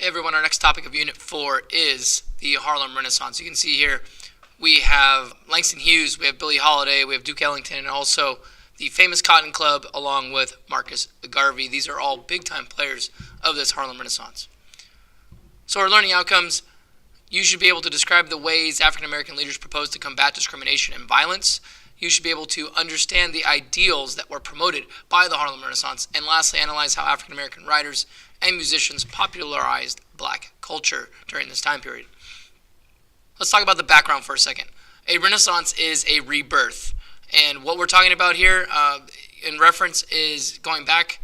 Hey everyone, our next topic of Unit 4 is the Harlem Renaissance. You can see here we have Langston Hughes, we have Billie Holiday, we have Duke Ellington, and also the famous Cotton Club along with Marcus Garvey. These are all big-time players of this Harlem Renaissance. So our learning outcomes, you should be able to describe the ways African American leaders proposed to combat discrimination and violence. You should be able to understand the ideals that were promoted by the Harlem Renaissance. And lastly, analyze how African American writers and musicians popularized black culture during this time period. Let's talk about the background for a second. A Renaissance is a rebirth. And what we're talking about here in reference is going back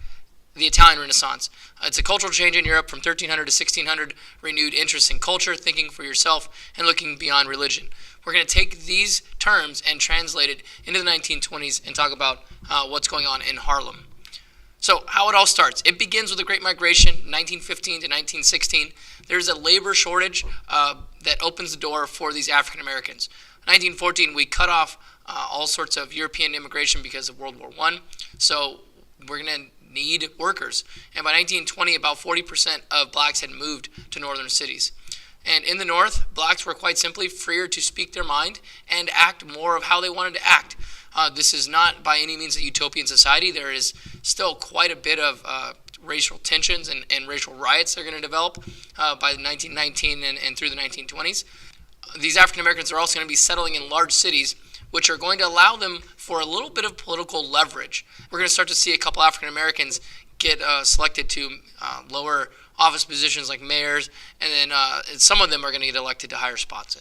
the Italian Renaissance. It's a cultural change in Europe from 1300 to 1600, renewed interest in culture, thinking for yourself, and looking beyond religion. We're going to take these terms and translate it into the 1920s and talk about what's going on in Harlem. So how it all starts. It begins with the Great Migration, 1915 to 1916. There's a labor shortage that opens the door for these African Americans. 1914, we cut off all sorts of European immigration because of World War I. So we're going to need workers. And by 1920, about 40% of blacks had moved to northern cities. And in the North, blacks were quite simply freer to speak their mind and act more of how they wanted to act. This is not by any means a utopian society. There is still quite a bit of racial tensions and racial riots that are going to develop by 1919 and through the 1920s. These African Americans are also going to be settling in large cities, which are going to allow them for a little bit of political leverage. We're going to start to see a couple African Americans get selected to lower office positions like mayors, and then some of them are going to get elected to higher spots.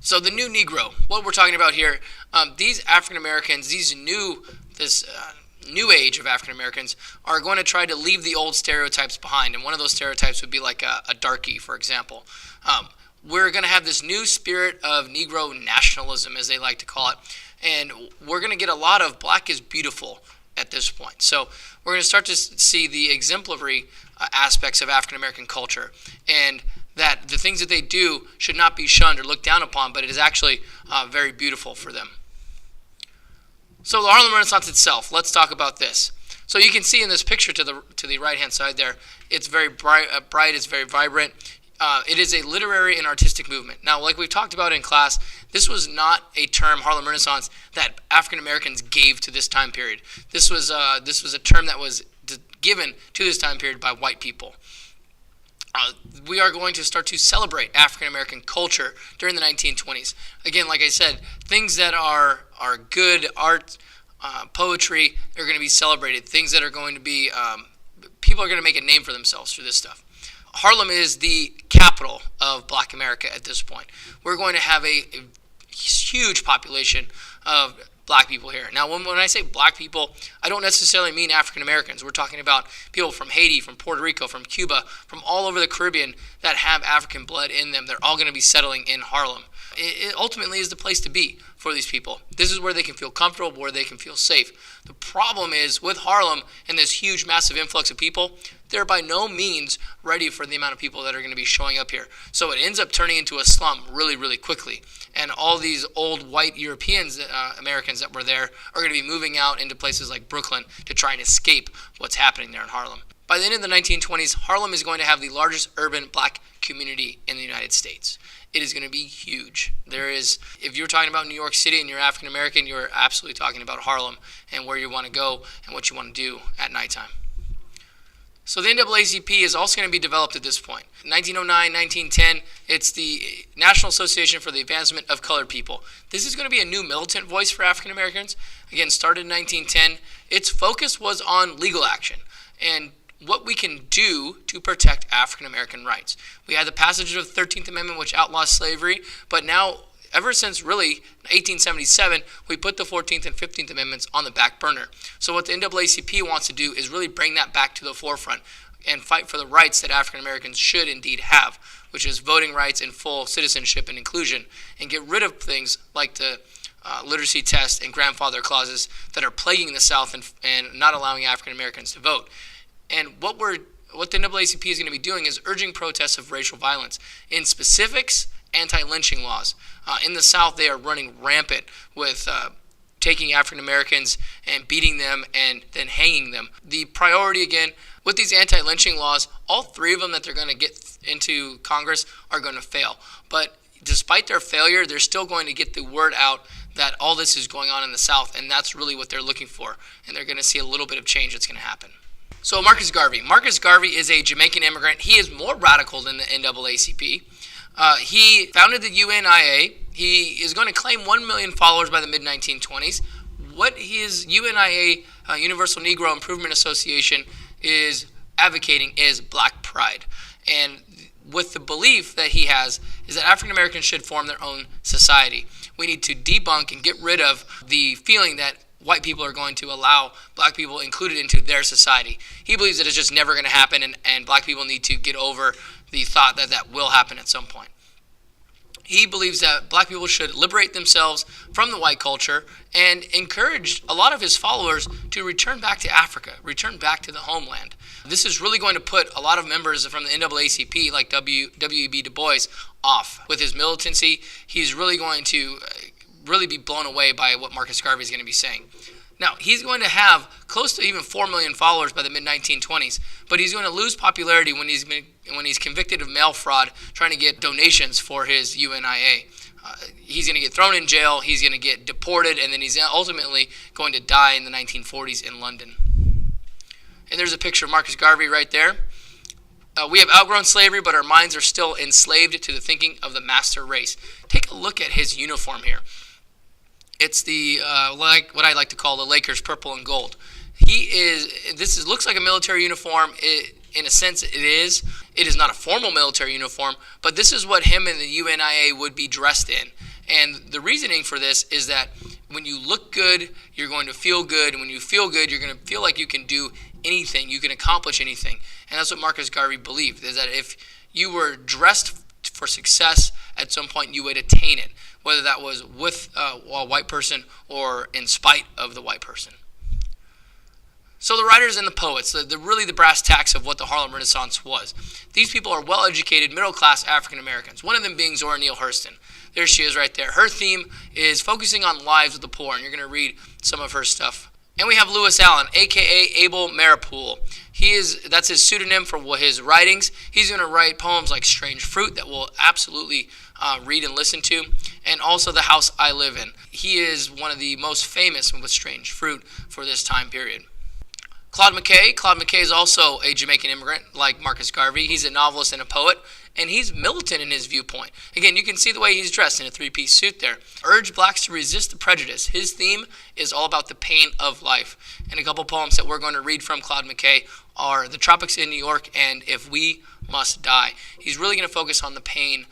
So the new Negro, what we're talking about here, these African Americans, this new age of African Americans are going to try to leave the old stereotypes behind, and one of those stereotypes would be like a darky, for example. We're going to have this new spirit of Negro nationalism, as they like to call it, and we're going to get a lot of black is beautiful at this point. So we're going to start to see the exemplary aspects of African American culture, and that the things that they do should not be shunned or looked down upon, but it is actually very beautiful for them. So the Harlem Renaissance itself, let's talk about this. So you can see in this picture to the right-hand side there, it's very bright, it's very vibrant. It is a literary and artistic movement. Now, like we've talked about in class, this was not a term, Harlem Renaissance, that African Americans gave to this time period. This was a term that was given to this time period by white people. We are going to start to celebrate African American culture during the 1920s. Again, like I said, things that are good art, poetry, are going to be celebrated. Things that are going to be, people are going to make a name for themselves through this stuff. Harlem is the capital of Black America at this point. We're going to have a huge population of black people here. Now, when I say black people, I don't necessarily mean African Americans. We're talking about people from Haiti, from Puerto Rico, from Cuba, from all over the Caribbean that have African blood in them. They're all going to be settling in Harlem. It ultimately is the place to be for these people. This is where they can feel comfortable, where they can feel safe. The problem is with Harlem and this huge, massive influx of people, they're by no means ready for the amount of people that are going to be showing up here. So it ends up turning into a slum really, really quickly. And all these old white Europeans, Americans that were there are going to be moving out into places like Brooklyn to try and escape what's happening there in Harlem. By the end of the 1920s, Harlem is going to have the largest urban black community in the United States. It is going to be huge. If you're talking about New York City and you're African American, you're absolutely talking about Harlem and where you want to go and what you want to do at nighttime. So the NAACP is also going to be developed at this point. 1909, 1910, it's the National Association for the Advancement of Colored People. This is going to be a new militant voice for African Americans. Again, started in 1910. Its focus was on legal action and what we can do to protect African American rights. We had the passage of the 13th Amendment, which outlaws slavery, but now, ever since really 1877, we put the 14th and 15th Amendments on the back burner. So what the NAACP wants to do is really bring that back to the forefront and fight for the rights that African Americans should indeed have, which is voting rights and full citizenship and inclusion, and get rid of things like the literacy test and grandfather clauses that are plaguing the South and not allowing African Americans to vote. And what the NAACP is going to be doing is urging protests of racial violence. In specifics, anti-lynching laws. In the South, they are running rampant with taking African Americans and beating them and then hanging them. The priority, again, With these anti-lynching laws, all three of them that they're going to get into Congress are going to fail. But despite their failure, they're still going to get the word out that all this is going on in the South, and that's really what they're looking for. And they're going to see a little bit of change that's going to happen. So Marcus Garvey. Marcus Garvey is a Jamaican immigrant. He is more radical than the NAACP. He founded the UNIA. He is going to claim 1 million followers by the mid-1920s. What his UNIA, Universal Negro Improvement Association, is advocating is black pride. And with the belief that he has is that African Americans should form their own society. We need to debunk and get rid of the feeling that white people are going to allow black people included into their society. He believes that it's just never going to happen, and black people need to get over the thought that that will happen at some point. He believes that black people should liberate themselves from the white culture and encouraged a lot of his followers to return back to Africa, return back to the homeland. This is really going to put a lot of members from the NAACP, like W.E.B. Du Bois, off. With his militancy, he's really going to really be blown away by what Marcus Garvey is going to be saying. Now, he's going to have close to even 4 million followers by the mid-1920s, but he's going to lose popularity when he's convicted of mail fraud trying to get donations for his UNIA. He's going to get thrown in jail, he's going to get deported, and then he's ultimately going to die in the 1940s in London. And there's a picture of Marcus Garvey right there. We have outgrown slavery, but our minds are still enslaved to the thinking of the master race. Take a look at his uniform here. It's the what I like to call the Lakers purple and gold. Looks like a military uniform. In a sense, it is. It is not a formal military uniform, but this is what him and the UNIA would be dressed in. And the reasoning for this is that when you look good, you're going to feel good. And when you feel good, you're going to feel like you can do anything. You can accomplish anything. And that's what Marcus Garvey believed, is that if you were dressed for success, at some point you would attain it, whether that was with a white person or in spite of the white person. So the writers and the poets, really the brass tacks of what the Harlem Renaissance was. These people are well-educated, middle-class African Americans, one of them being Zora Neale Hurston. There she is right there. Her theme is focusing on lives of the poor, and you're going to read some of her stuff. And we have Lewis Allen, a.k.a. Abel Maripool. That's his pseudonym for his writings. He's going to write poems like Strange Fruit that we'll absolutely read and listen to, and also The House I Live In. He is one of the most famous with Strange Fruit for this time period. Claude Mckay. Claude Mckay is also a Jamaican immigrant like Marcus Garvey. He's a novelist and a poet, and he's militant in his viewpoint. Again, you can see the way he's dressed in a three-piece suit there. Urge blacks to resist the prejudice. His theme is all about the pain of life. And a couple poems that we're going to read from Claude Mckay are The Tropics in New York and If We Must Die. He's really going to focus on the pain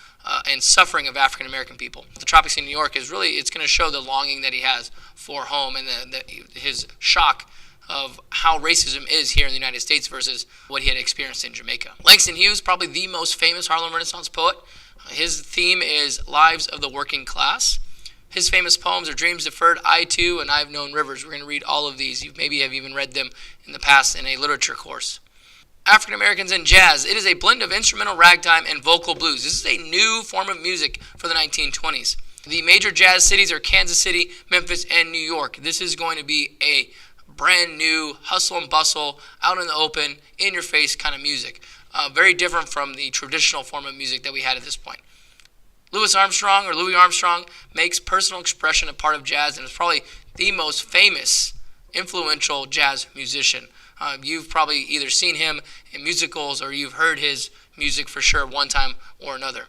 and suffering of African American people. The Tropics in New York is really, it's going to show the longing that he has for home and his shock of how racism is here in the United States versus what he had experienced in Jamaica. Langston Hughes, probably the most famous Harlem Renaissance poet. His theme is Lives of the Working Class. His famous poems are Dreams Deferred, I Too, and I've Known Rivers. We're going to read all of these. You maybe have even read them in the past in a literature course. African Americans in jazz. It is a blend of instrumental ragtime and vocal blues. This is a new form of music for the 1920s. The major jazz cities are Kansas City, Memphis, and New York. This is going to be a brand new hustle and bustle, out in the open, in your face kind of music. Very different from the traditional form of music that we had at this point. Louis Armstrong makes personal expression a part of jazz and is probably the most famous, influential jazz musician. You've probably either seen him in musicals or you've heard his music for sure one time or another.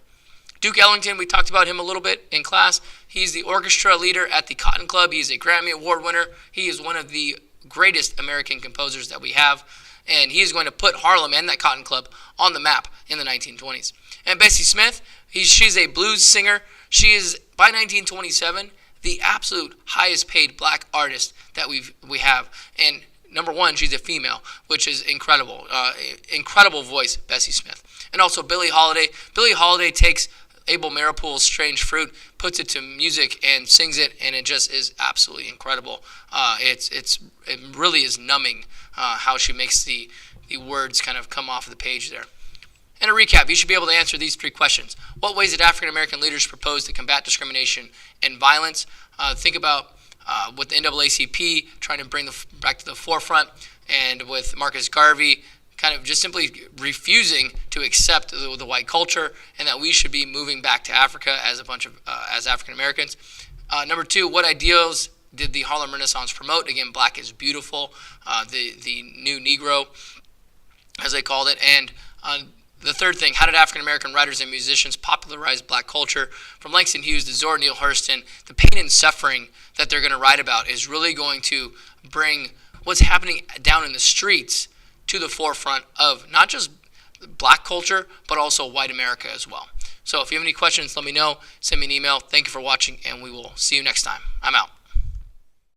Duke Ellington, we talked about him a little bit in class. He's the orchestra leader at the Cotton Club. He's a Grammy Award winner. He is one of the greatest American composers that we have, and he is going to put Harlem and that Cotton Club on the map in the 1920s. And Bessie Smith, she's a blues singer. She is, by 1927, the absolute highest paid black artist that we have. And number one, she's a female, which is incredible. Incredible voice, Bessie Smith. And also Billie Holiday. Billie Holiday takes Abel Maripool's Strange Fruit, puts it to music and sings it, and it just is absolutely incredible. It really is numbing how she makes the words kind of come off the page there. And a recap, you should be able to answer these three questions. What ways did African American leaders propose to combat discrimination and violence? Think about with the NAACP trying to bring back to the forefront, and with Marcus Garvey kind of just simply refusing to accept the white culture, and that we should be moving back to Africa as a bunch of as African Americans. Number 2, what ideals did the Harlem Renaissance promote? Again, black is beautiful, the new Negro, as they called it. And the third thing, how did African American writers and musicians popularize black culture? From Langston Hughes to Zora Neale Hurston, the pain and suffering that they're going to write about is really going to bring what's happening down in the streets to the forefront of not just black culture, but also white America as well. So if you have any questions, let me know. Send me an email. Thank you for watching, and we will see you next time. I'm out.